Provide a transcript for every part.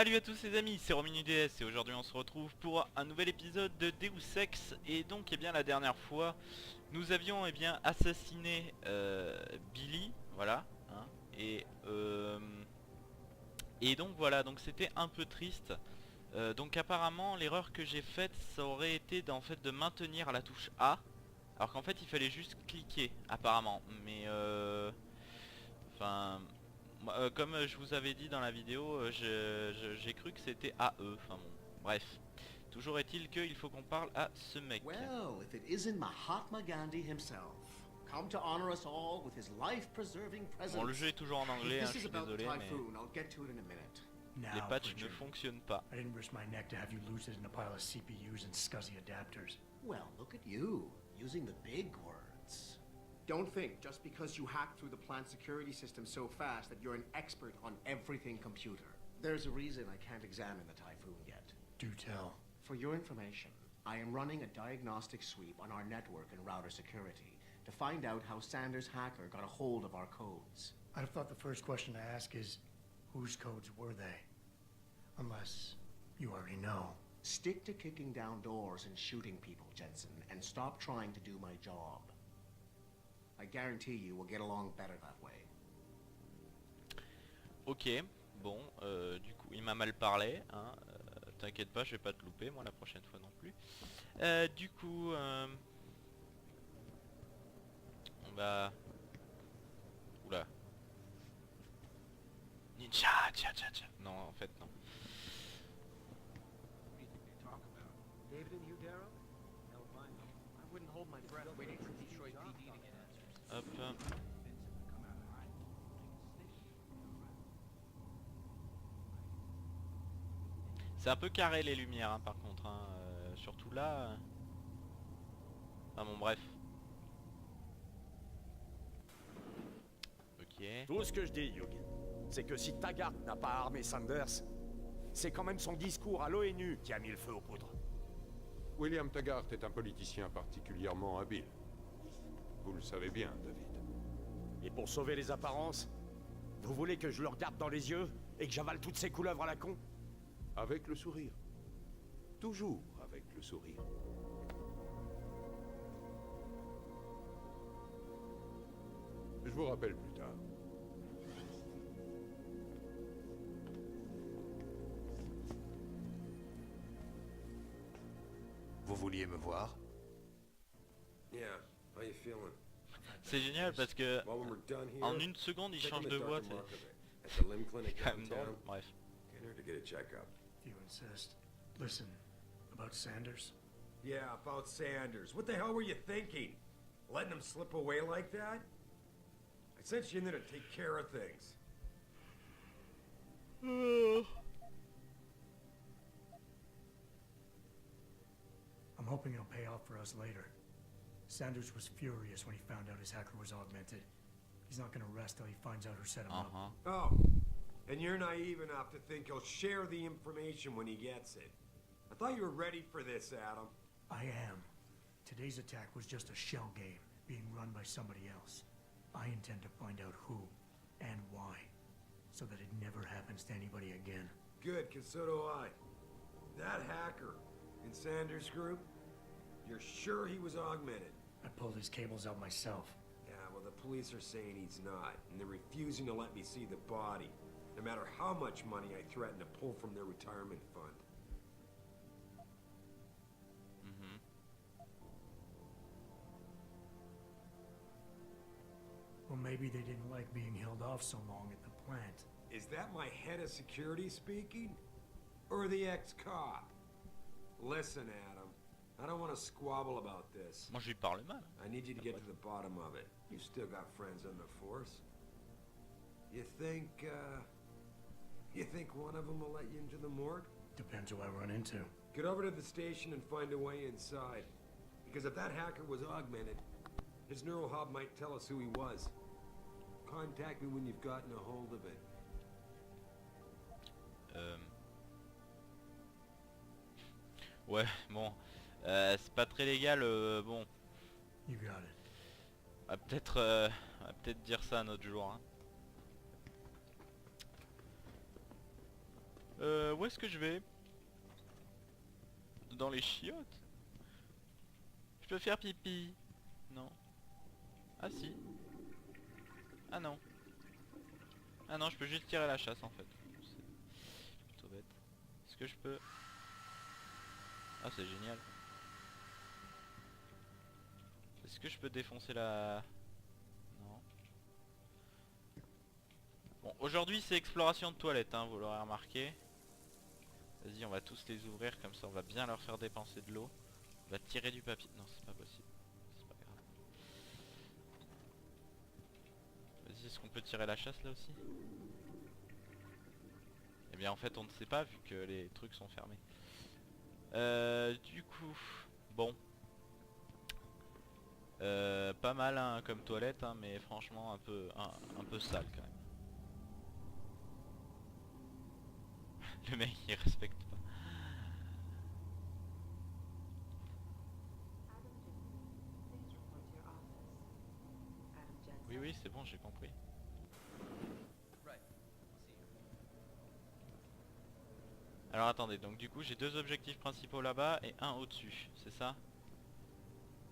Salut à tous les amis, c'est Rominuds et aujourd'hui on se retrouve pour un nouvel épisode de Deus EX. Et donc bien la dernière fois nous avions assassiné Billy, voilà hein, et donc voilà, donc c'était un peu triste. Donc apparemment l'erreur que j'ai faite ça aurait été en fait de maintenir la touche A, alors qu'en fait il fallait juste cliquer apparemment, mais enfin comme je vous avais dit dans la vidéo, j'ai cru que c'était AE. Enfin bon, bref. Toujours est-il qu'il faut qu'on parle à ce mec. Well, if it isn't Mahatma Gandhi himself, come to honor us all with his life-preserving presence. Bon, le jeu est toujours en anglais, hein, je suis désolé, mais les patchs ne fonctionnent pas. I didn't risk my neck to have you lose it in a pile of CPUs and scuzzy adapters. Well, look at you, using the big words. Don't think just because you hacked through the plant security system so fast that you're an expert on everything computer. There's a reason I can't examine the Typhoon yet. Do tell. For your information, I am running a diagnostic sweep on our network and router security to find out how Sanders' hacker got a hold of our codes. I'd have thought the first question to ask is, whose codes were they? Unless you already know. Stick to kicking down doors and shooting people, Jensen, and stop trying to do my job. I guarantee you we'll get along better that way. Ok, bon, du coup il m'a mal parlé, hein. T'inquiète pas, je vais pas te louper moi la prochaine fois non plus. Du coup, on va... Oula. Ninja, tcha tcha tcha. Non, en fait non. Hop. C'est un peu carré les lumières hein, par contre hein, surtout là. Ah bon bref. Ok. Tout ce que je dis, Hugh, c'est que si Taggart n'a pas armé Sanders, c'est quand même son discours à l'ONU qui a mis le feu aux poudres. William Taggart est un politicien particulièrement habile. Vous le savez bien, David. Et pour sauver les apparences, vous voulez que je le regarde dans les yeux et que j'avale toutes ces couleuvres à la con? Avec le sourire. Toujours avec le sourire. Je vous rappelle plus tard. Vous vouliez me voir? Yeah, how you feeling? C'est génial parce que Well, when we're done here, en une seconde il take change him de to voix. Dr. Markovic at the limb clinic Quand même drôle. downtown. Bref. Get her to get a checkup. If you insist. Listen, about Sanders? Yeah, about Sanders. What the hell were you thinking? Letting him slip away like that? I sent you in there to take care of things. I'm hoping it'll pay off for us later. Sanders was furious when he found out his hacker was augmented. He's not gonna rest till he finds out who set him up. Oh, and you're naive enough to think he'll share the information when he gets it. I thought you were ready for this, Adam. I am. Today's attack was just a shell game being run by somebody else. I intend to find out who and why, so that it never happens to anybody again. Good, cause so do I. That hacker in Sanders' group, you're sure he was augmented? I pulled his cables out myself. Yeah, well, the police are saying he's not, and they're refusing to let me see the body, no matter how much money I threaten to pull from their retirement fund. Well, maybe they didn't like being held off so long at the plant. Is that my head of security speaking? Or the ex-cop? Listen, Adam, I don't want to squabble about this. Moi je lui parle mal. I need you to get to the bottom of it. You still got friends on the force. You think one of them will let you into the morgue? Depends who I run into. Get over to the station and find a way inside. Because if that hacker was augmented, his neural hub might tell us who he was. Contact me when you've gotten a hold of it. Ouais, bon. C'est pas très légal, bon. You got it. On va peut-être dire ça un autre jour. Hein. Où est-ce que je vais? Dans les chiottes? Je peux faire pipi? Non. Ah si. Ah non. Ah non, je peux juste tirer la chasse en fait. C'est plutôt bête. Est-ce que je peux... Ah c'est génial. Est-ce que je peux défoncer la... Non. Bon, aujourd'hui c'est exploration de toilettes, hein, vous l'aurez remarqué. Vas-y, on va tous les ouvrir, comme ça on va bien leur faire dépenser de l'eau. On va tirer du papier. Non, c'est pas possible. C'est pas grave. Vas-y, est-ce qu'on peut tirer la chasse là aussi? Eh bien en fait on ne sait pas vu que les trucs sont fermés. Du coup, bon. Pas mal hein, comme toilette, hein, mais franchement un peu sale quand même. Le mec il respecte pas. Oui oui c'est bon, j'ai compris. Alors attendez, donc du coup j'ai deux objectifs principaux là-bas et un au-dessus, c'est ça?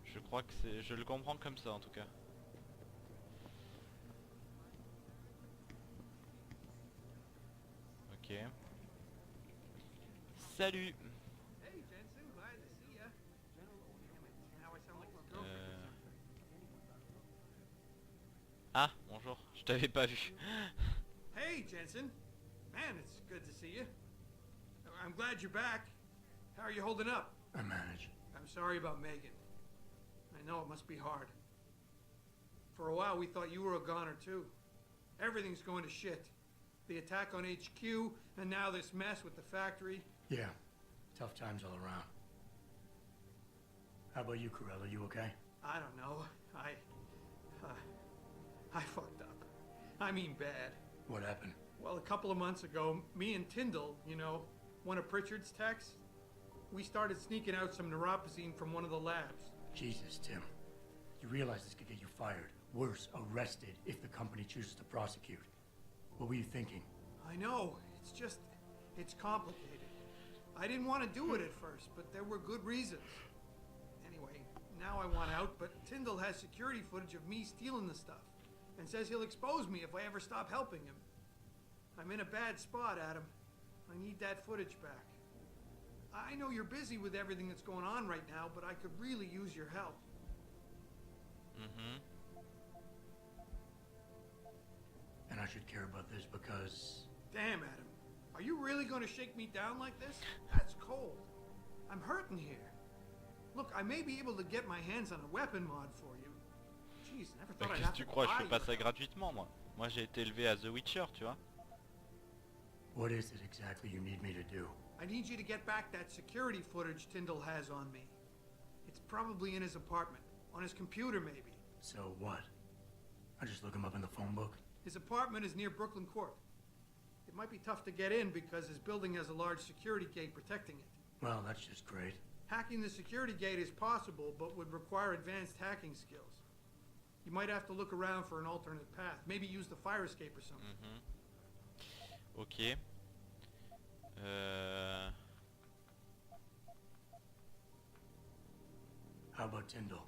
Je crois que c'est... Je le comprends comme ça en tout cas. Ok. Salut. Ah, bonjour, je t'avais pas vu. Hey, Jensen. Man, it's good to see you. I'm glad you're back. How are you holding up? I manage. I'm sorry about Megan. I know it must be hard. For a while, we thought you were a goner, too. Everything's going to shit. The attack on HQ, and now this mess with the factory. Yeah, tough times all around. How about you, Corella? You okay? I don't know. I fucked up. I mean bad. What happened? Well, a couple of months ago, me and Tyndall, you know, one of Pritchard's techs, we started sneaking out some neuropozyne from one of the labs. Jesus, Tim. You realize this could get you fired. Worse, arrested if the company chooses to prosecute. What were you thinking? I know. It's just... it's complicated. I didn't want to do it at first, but there were good reasons. Anyway, now I want out, but Tyndall has security footage of me stealing the stuff, and says he'll expose me if I ever stop helping him. I'm in a bad spot, Adam. I need that footage back. I know you're busy with everything that's going on right now, but I could really use your help. Mhm. And I should care about this because... Damn, Adam. Are you really going to shake me down like this? That's cold. I'm hurting here. Look, I may be able to get my hands on a weapon mod for you. Jeez, never Mais thought I'd qu'est-ce have que tu to crois? Je buy fais pas your ça help. gratuitement moi. Moi j'ai été élevé à The Witcher, tu vois. What is it exactly you need me to do? I need you to get back that security footage Tyndall has on me. It's probably in his apartment. On his computer, maybe. So what? I just look him up in the phone book? His apartment is near Brooklyn Court. It might be tough to get in because his building has a large security gate protecting it. Well, that's just great. Hacking the security gate is possible, but would require advanced hacking skills. You might have to look around for an alternate path. Maybe use the fire escape or something. Ok. How about Tyndall?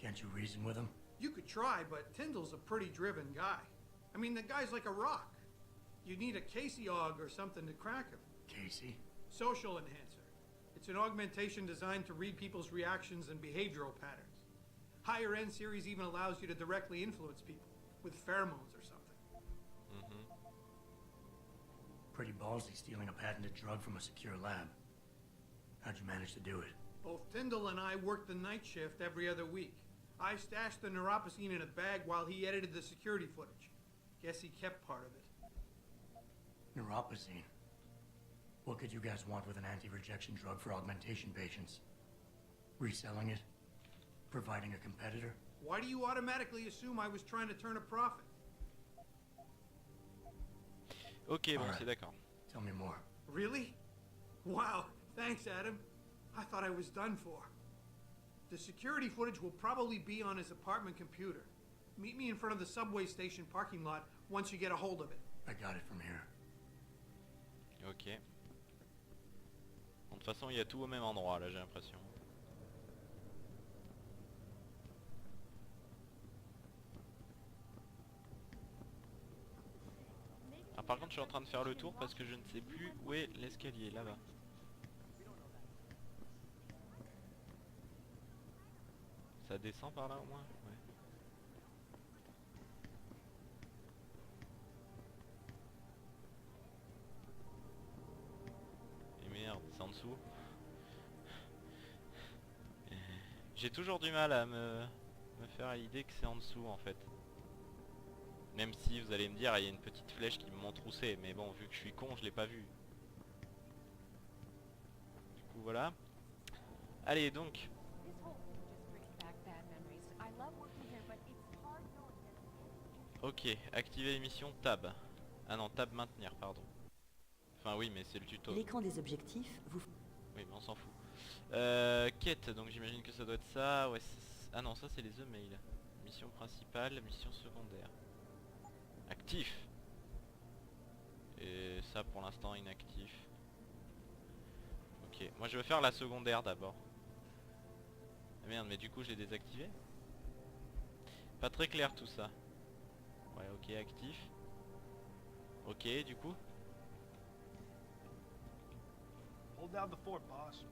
Can't you reason with him? You could try, but Tyndall's a pretty driven guy. I mean, the guy's like a rock. You need a Casey aug or something to crack him. Casey? Social enhancer. It's an augmentation designed to read people's reactions and behavioral patterns. Higher end series even allows you to directly influence people with pheromones or something. Pretty ballsy stealing a patented drug from a secure lab. How'd you manage to do it? Both Tyndall and I worked the night shift every other week. I stashed the neuropozyne in a bag while he edited the security footage. Guess he kept part of it. Neuropozyne. What could you guys want with an anti-rejection drug for augmentation patients? Reselling it? Providing a competitor? Why do you automatically assume I was trying to turn a profit? Ok, bon, Alright. c'est d'accord. Tell me more. Really? Wow, thanks, Adam. I thought I was done for. The security footage will probably be on his apartment computer. Meet me in front of the subway station parking lot once you get a hold of it. I got it from here. Ok. Bon, de toute façon il y a tout au même endroit là j'ai l'impression. Ah, par contre je suis en train de faire le tour parce que je ne sais plus où est l'escalier là-bas. Ça descend par là au moins? Ouais. Et merde, c'est en dessous. J'ai toujours du mal à me faire à l'idée que c'est en dessous en fait. Même si vous allez me dire il y a une petite flèche qui me montre où c'est, mais bon vu que je suis con je l'ai pas vu. Du coup voilà. Allez donc. Ok, activer l'émission tab. Ah non, tab maintenir, pardon. Enfin oui mais c'est le tuto. L'écran des objectifs vous... Oui mais on s'en fout. Quête, donc j'imagine que ça doit être ça. Ouais, ah non ça c'est les emails. Mission principale, mission secondaire. Actif. Et ça pour l'instant inactif. Ok, moi je vais faire la secondaire d'abord. Ah merde mais du coup je l'ai désactivé. Pas très clair tout ça. Ouais ok actif. Ok du coup. Hold down the fort, boss.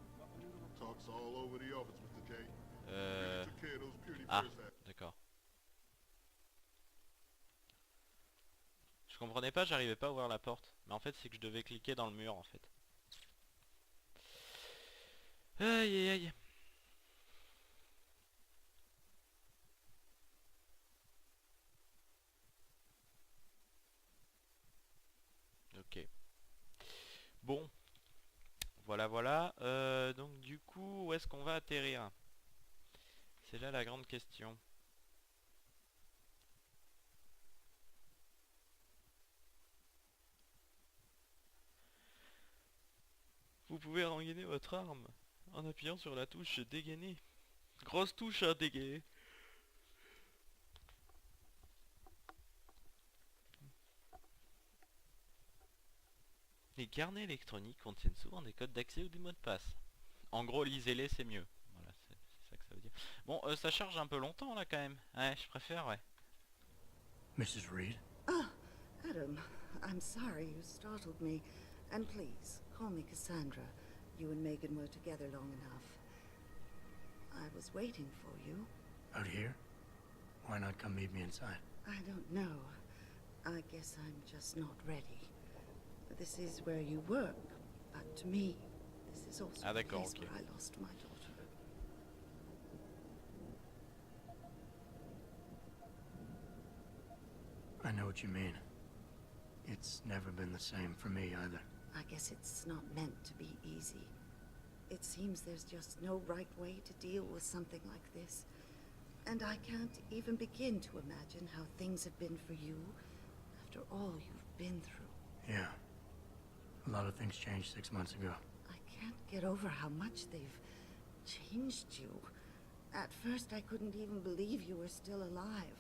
Talks all over the office, Mr. K. Took care of those purity Ah first act. d'accord. Je comprenais pas, j'arrivais pas à ouvrir la porte. Mais en fait c'est que je devais cliquer dans le mur en fait. Aïe aïe aïe. Ok. Bon. Voilà voilà. Donc du coup où est-ce qu'on va atterrir? C'est là la grande question. Vous pouvez rengainer votre arme en appuyant sur la touche dégainer. Grosse touche à dégainer. Les carnets électroniques contiennent souvent des codes d'accès ou des mots de passe. En gros, lisez-les, c'est mieux. Voilà, c'est ça que ça veut dire. Bon, ça charge un peu longtemps là quand même. Ouais, je préfère, ouais. Mrs. Reed? Oh, Adam, I'm sorry you startled me. And please, call me Cassandra. You and Megan were together long enough. I was waiting for you. Out here? Why not come meet me inside? I don't know. I guess I'm just not ready. This is where you work, but to me, this is also the place where I lost my daughter. I know what you mean. It's never been the same for me either. I guess it's not meant to be easy. It seems there's just no right way to deal with something like this. And I can't even begin to imagine how things have been for you after all you've been through. Yeah. A lot of things changed 6 months ago. I can't get over how much they've changed you. At first I couldn't even believe you were still alive.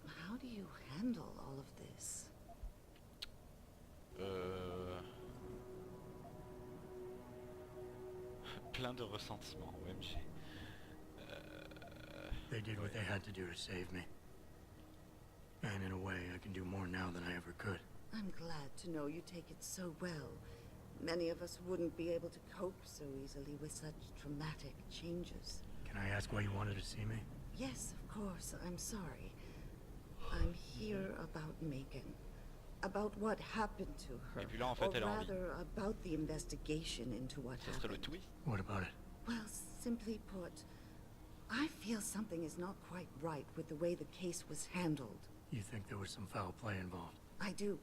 How do you handle all of this? Plein de ressentiment, OMG. They did what they had to do to save me. And in a way, I can do more now than I ever could. I'm glad to know you take it so well. Many of us wouldn't be able to cope so easily with such traumatic changes. Can I ask why you wanted to see me? Yes, of course. I'm sorry. I'm here about Megan. About what happened to her. Et puis là, en fait, or elle a envie. rather, about the investigation into what C'est le happened. twist. What about it? Well, simply put, I feel something is not quite right with the way the case was handled. You think there was some foul play involved? I do.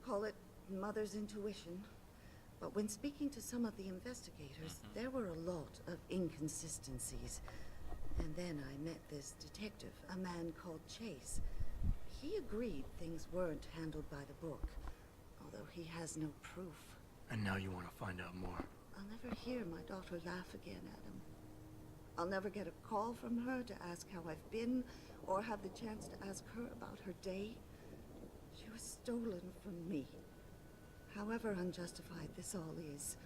Call it mother's intuition. But when speaking to some of the investigators, there were a lot of inconsistencies. And then I met this detective, a man called Chase. He agreed things weren't handled by the book, although he has no proof. And now you want to find out more? I'll never hear my daughter laugh again, Adam. I'll never get a call from her to ask how I've been, or have the chance to ask her about her day. She was stolen from me. However unjustified this all is,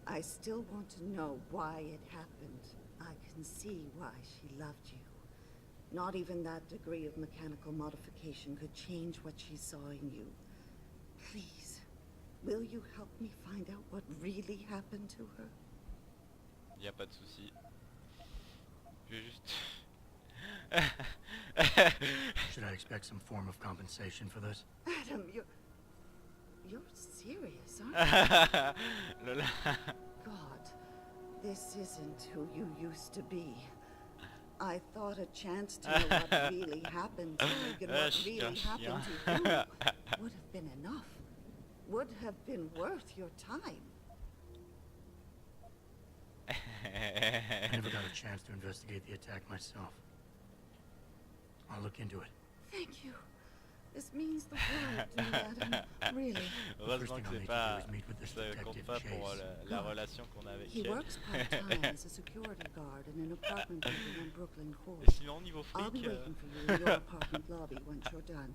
I still want to know why it happened. I can see why she loved you. Not even that degree of mechanical modification could change what she saw in you. Please, will you help me find out what really happened to her? Y a pas de souci. Je vais juste... Should I expect some form of compensation for this? Adam, you're serious, aren't you? Lola. God, this isn't who you used to be. I thought a chance to know what really happened to Meg and what really happened to you would have been enough. Would have been worth your time. I never got a chance to investigate the attack myself. I'll look into it. Thank you. This means the world to me, Adam. Really. Heureusement que c'est pas... Ça compte pas pour la relation qu'on a avec He elle. works part-time as a security guard in an apartment building on Brooklyn Court. Et sinon niveau I'll be fric... waiting for you in your apartment lobby once you're done.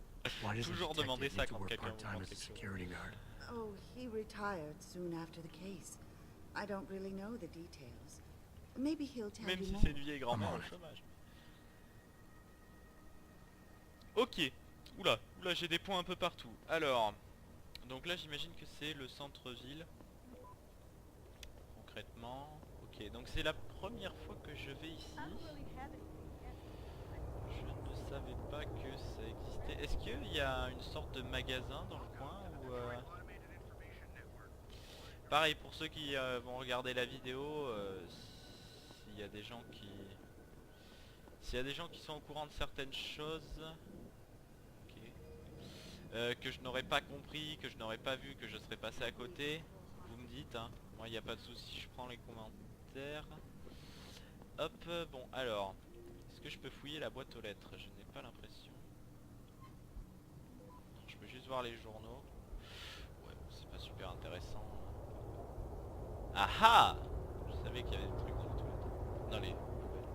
Toujours demander ça quand quelqu'un vous demande quelque chose. Oh, he retired soon after the case. I don't really know the details. Maybe he'll tell Même you si more. c'est une vieille grand-mère au chômage. Ok. Oula, oula, j'ai des points un peu partout. Alors, donc là j'imagine que c'est le centre-ville. Concrètement. Ok, donc c'est la première fois que je vais ici. Je ne savais pas que ça existait. Est-ce qu'il y a une sorte de magasin dans le coin ou Pareil, pour ceux qui vont regarder la vidéo, s'il y a des gens qui... S'il y a des gens qui sont au courant de certaines choses... que je n'aurais pas compris, que je n'aurais pas vu, que je serais passé à côté, vous me dites, hein. Moi il n'y a pas de souci, je prends les commentaires. Hop, bon alors, est-ce que je peux fouiller la boîte aux lettres? Je n'ai pas l'impression. Je peux juste voir les journaux. Ouais, c'est pas super intéressant. Ah ah! Je savais qu'il y avait des trucs dans les toilettes. Dans les poubelles.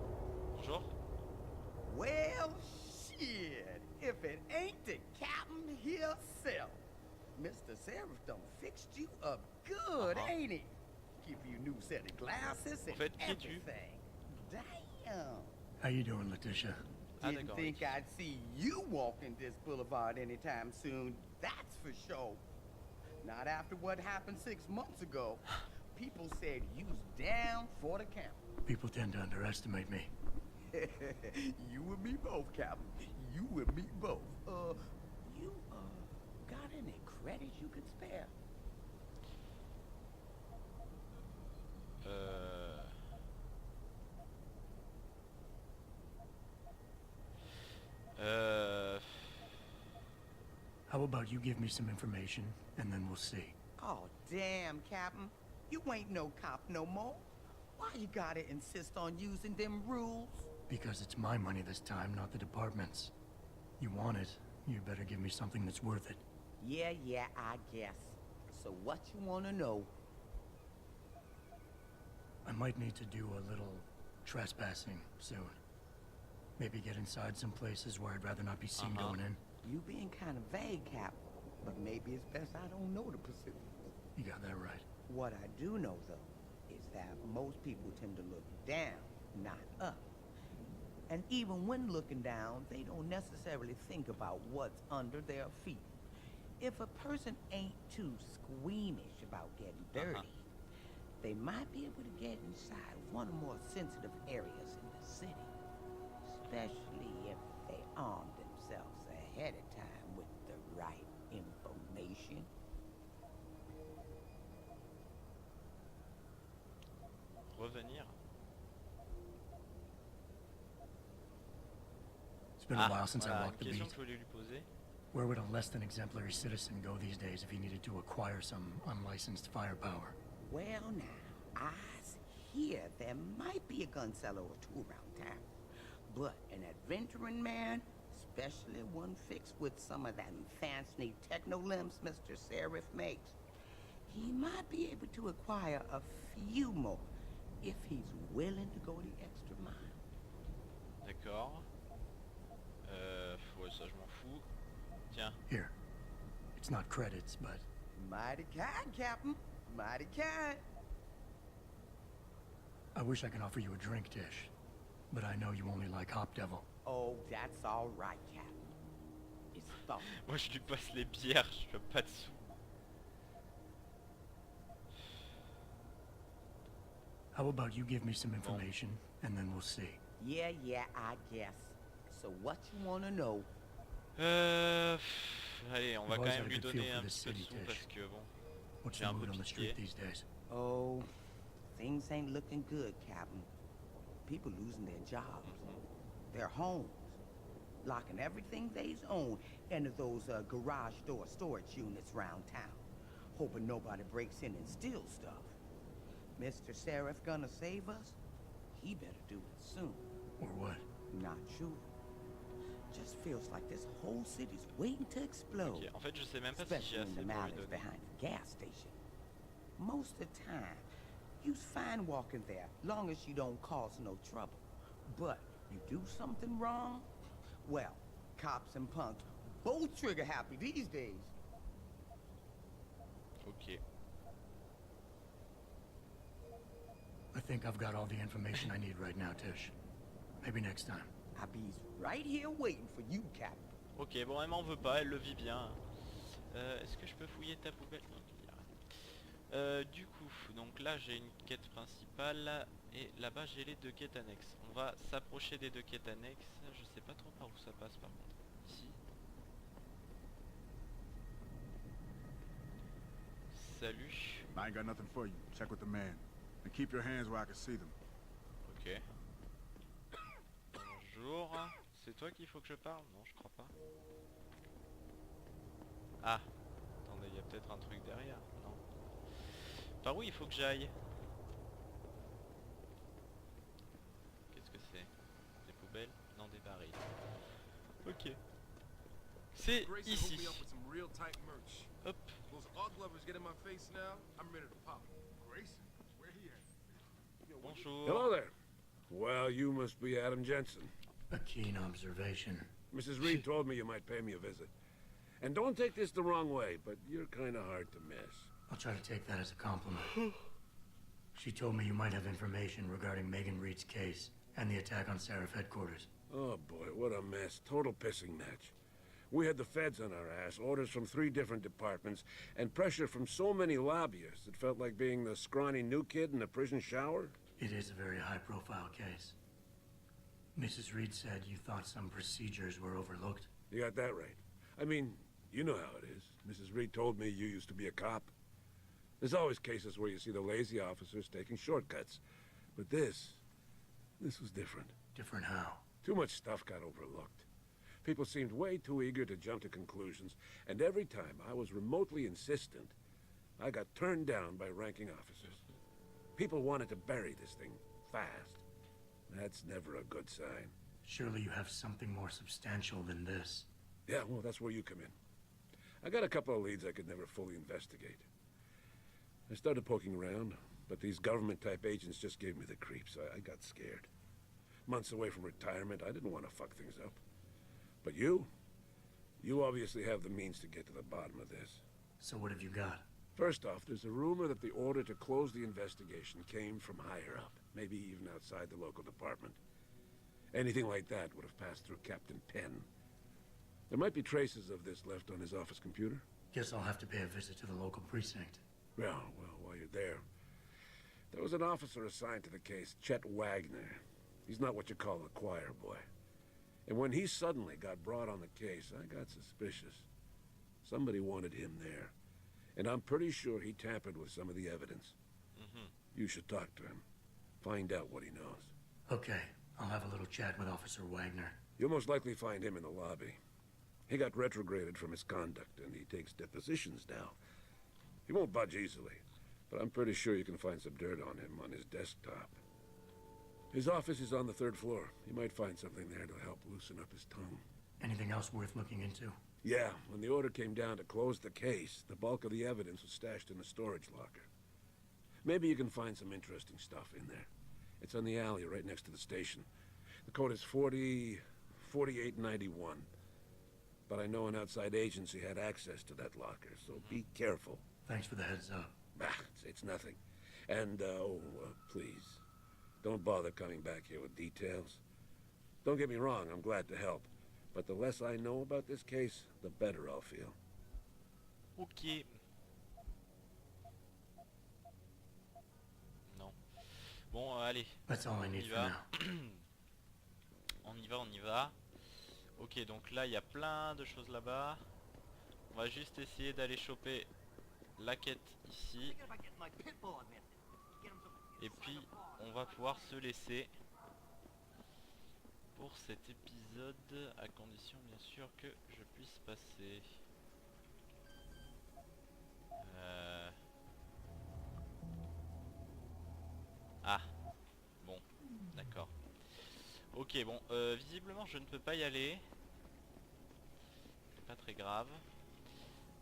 Bonjour. Well, shit. If it ain't the captain himself. Mr. Seraph done fixed you up good, ain't he? Give you new set of glasses and everything. Damn. How you doing, Letitia? Didn't think I'd see you walking this boulevard anytime soon, that's for sure. Not after what happened 6 months ago. People said you was down for the count. People tend to underestimate me. You and me both, Captain. You and me both. You, got any credits you could spare? How about you give me some information, and then we'll see. Oh, damn, Captain. You ain't no cop no more. Why you gotta insist on using them rules? Because it's my money this time, not the department's. You want it, you better give me something that's worth it. Yeah, I guess. So what you wanna know? I might need to do a little trespassing soon. Maybe get inside some places where I'd rather not be seen going in. You being kind of vague, Cap, but maybe it's best I don't know the pursuit. You got that right. What I do know, though, is that most people tend to look down, not up. And even when looking down, they don't necessarily think about what's under their feet. If a person ain't too squeamish about getting dirty, they might be able to get inside one of the more sensitive areas in the city. Especially if they arm themselves ahead of time with the right information. Revenir. It's been a while since I walked the question beat. que je voulais lui poser. Where would a less than exemplary citizen go these days if he needed to acquire some unlicensed firepower? Well, now, I hear there might be a gun seller or two around town. But an adventuring man, especially one fixed with some of that fancy techno-limbs Mr. Seraph makes, he might be able to acquire a few more if he's willing to go the extra mile. D'accord. Ouais, ça je m'en fous. Tiens. Here. It's not credits, but Mighty kind, Captain. Mighty kind. I wish I could offer you a drink, Tish. But I know you only like Hop Devil. Oh, that's all right, Captain. It's thought. Moi je lui passe les bières, je fais pas de sous. How about you give me some information, and then we'll see. Yeah, I guess. So what you wanna know? Allez, on va quand même lui donner un petit peu de sous parce que bon, j'ai un peu piqué. Oh, things ain't looking good, Captain. People losing their jobs, their homes, locking everything they own into those garage door storage units around town, hoping nobody breaks in and steals stuff. Mr. Sheriff gonna save us? He better do it soon. Or what? Not sure. Just feels like this whole city's waiting to explode. Okay, en fait, je sais même pas si j'ai assez pour lui donner. Behind the gas station. Most of the time, you's fine walking there, long as you don't cause no trouble. But you do something wrong, well, cops and punks both trigger happy these days. Okay. I think I've got all the information I need right now, Tish. Maybe next time. I'll be right here waiting for you, Captain. Ok, bon, elle m'en veut pas, elle le vit bien. Est-ce que je peux fouiller ta poubelle? Non, du coup, donc là j'ai une quête principale et là-bas j'ai les deux quêtes annexes. On va s'approcher des deux quêtes annexes. Je sais pas trop par où ça passe par contre. Ici. Salut. I ain't got nothing for you. Check with the man. And keep your hands where I can see them. Ok. Bonjour. C'est toi qu'il faut que je parle? Non, je crois pas. Ah. Attendez, il y a peut-être un truc derrière. Non. Par où il faut que j'aille? Qu'est-ce que c'est? Des poubelles? Non, des barils. Ok. C'est ici. Hop. Bonjour. Hello there. Well, you must be Adam Jensen. A keen observation. Mrs. Reed told me you might pay me a visit. And don't take this the wrong way, but you're kind of hard to miss. I'll try to take that as a compliment. She told me you might have information regarding Megan Reed's case and the attack on Seraph headquarters. Oh boy, what a mess. Total pissing match. We had the feds on our ass, orders from 3 different departments, and pressure from so many lobbyists it felt like being the scrawny new kid in a prison shower. It is a very high-profile case. Mrs. Reed said you thought some procedures were overlooked. You got that right. I mean, you know how it is. Mrs. Reed told me you used to be a cop. There's always cases where you see the lazy officers taking shortcuts. But this was different. Different how? Too much stuff got overlooked. People seemed way too eager to jump to conclusions, and every time I was remotely insistent, I got turned down by ranking officers. People wanted to bury this thing fast. That's never a good sign. Surely you have something more substantial than this. Yeah, well, that's where you come in. I got a couple of leads I could never fully investigate. I started poking around, but these government-type agents just gave me the creeps. I got scared. Months away from retirement, I didn't want to fuck things up. But you obviously have the means to get to the bottom of this. So what have you got? First off, there's a rumor that the order to close the investigation came from higher up, maybe even outside the local department. Anything like that would have passed through Captain Penn. There might be traces of this left on his office computer. Guess I'll have to pay a visit to the local precinct. Well, while you're there was an officer assigned to the case, Chet Wagner. He's not what you call a choir boy. And when he suddenly got brought on the case, I got suspicious. Somebody wanted him there. And I'm pretty sure he tampered with some of the evidence. You should talk to him. Find out what he knows. Okay, I'll have a little chat with Officer Wagner. You'll most likely find him in the lobby. He got retrograded from his conduct, and he takes depositions now. He won't budge easily, but I'm pretty sure you can find some dirt on him on his desktop. His office is on the 3rd floor. You might find something there to help loosen up his tongue. Anything else worth looking into? Yeah, when the order came down to close the case, the bulk of the evidence was stashed in a storage locker. Maybe you can find some interesting stuff in there. It's on the alley right next to the station. The code is 4891. But I know an outside agency had access to that locker, so be careful. Thanks for the heads up. Bah, it's nothing. And, please, don't bother coming back here with details. Don't get me wrong, I'm glad to help. But the less I know about this case, the better I'll feel. Ok. Non. Bon, allez. That's all I need for now. On y va, on y va. Ok, donc là, il y a plein de choses là-bas. On va juste essayer d'aller choper la quête ici. Et puis, on va pouvoir se laisser pour cet épisode, à condition bien sûr que je puisse passer. Ah, bon, d'accord. Ok, bon, visiblement je ne peux pas y aller. C'est pas très grave.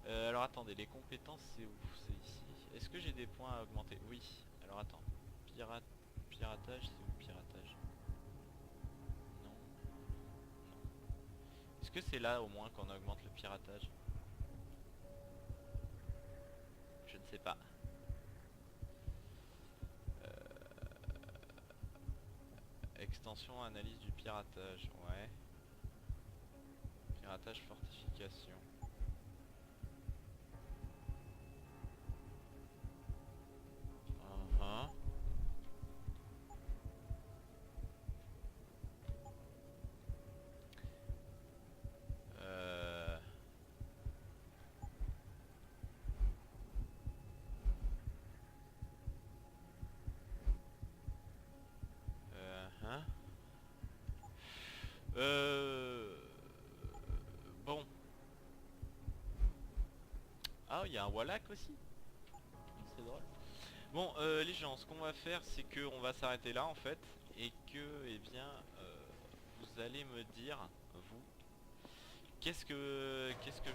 Alors attendez, les compétences c'est où? C'est ici. Est-ce que j'ai des points à augmenter? Oui. Alors attends. Piratage, c'est où piratage? Non. Non. Est-ce que c'est là au moins qu'on augmente le piratage? Je ne sais pas. Extension analyse du piratage, ouais. Piratage fortification. Bon. Ah, il y a un Wallach aussi. C'est drôle. Bon, les gens, ce qu'on va faire, c'est que on va s'arrêter là en fait, et que, eh bien, vous allez me dire, vous, qu'est-ce que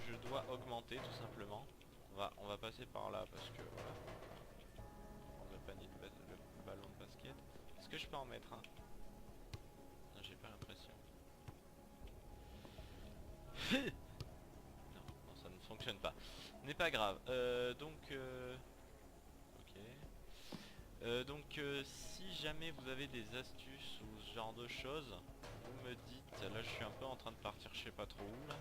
je dois augmenter tout simplement. On va passer par là parce que voilà. Prendre le panier de le ballon de basket. Est-ce que je peux en mettre un? Non, j'ai pas l'impression. non, ça ne fonctionne pas. N'est pas grave. Ok. Si jamais vous avez des astuces ou ce genre de choses, vous me dites. Là, je suis un peu en train de partir, je sais pas trop où là.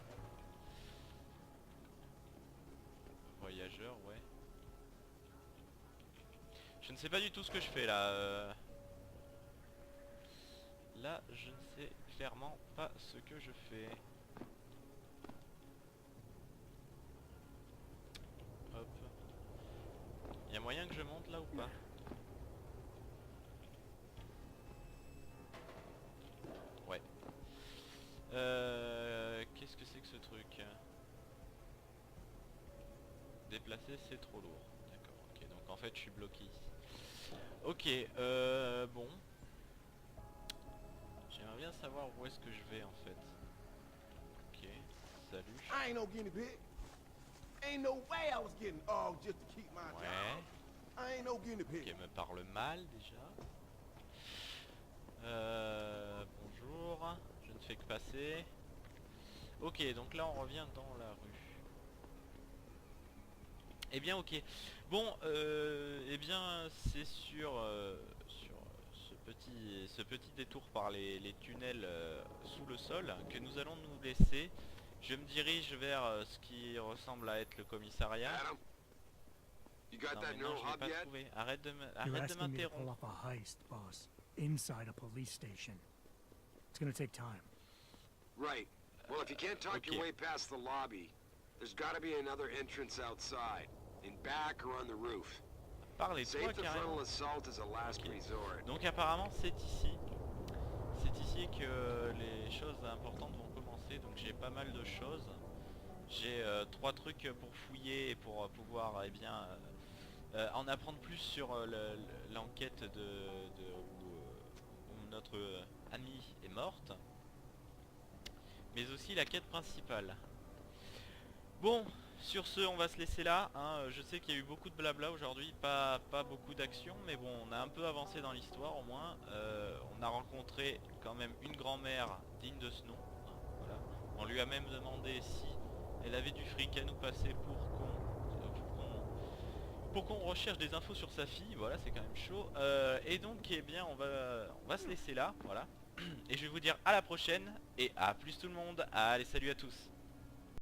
Voyageur, ouais. Je ne sais pas du tout ce que je fais là. Là, je ne sais clairement pas ce que je fais. Hop. Il y a moyen que je monte là ou pas? Ouais. Qu'est-ce que c'est que ce truc? Déplacer, c'est trop lourd. D'accord, ok. Donc en fait, je suis bloqué ici. Ok, bon. J'aimerais bien savoir où est-ce que je vais en fait. Ok, salut. I ain't no guinea pig. Ain't no way I was getting off just to keep my job. I ain't no guinea pig. Ok, me parle mal déjà. Bonjour, je ne fais que passer. Ok, donc là on revient dans la rue. Eh bien ok. Bon, eh bien c'est sur ce petit détour par les tunnels sous le sol que nous allons nous laisser. Je me dirige vers ce qui ressemble à être le commissariat. Adam, you got that Non, je l'ai pas trouvé. Arrête de m'interrompre. Inside a police station. It's gonna take time. Right. Well, if you can't talk your way past the lobby, there's gotta be another entrance outside, in back or on the roof. Parlez-toi carrément. Donc apparemment c'est ici. C'est ici que les choses importantes vont commencer. Donc j'ai pas mal de choses. J'ai 3 trucs pour fouiller et pour pouvoir eh bien en apprendre plus sur l'enquête où notre amie est morte. Mais aussi la quête principale. Bon, sur ce, on va se laisser là. Hein. Je sais qu'il y a eu beaucoup de blabla aujourd'hui, pas beaucoup d'action, mais bon, on a un peu avancé dans l'histoire au moins. On a rencontré quand même une grand-mère digne de ce nom. Hein, voilà. On lui a même demandé si elle avait du fric à nous passer pour qu'on pour qu'on recherche des infos sur sa fille. Voilà, c'est quand même chaud. Et donc eh bien on va se laisser là, voilà. Et je vais vous dire à la prochaine et à plus tout le monde. Allez, salut à tous.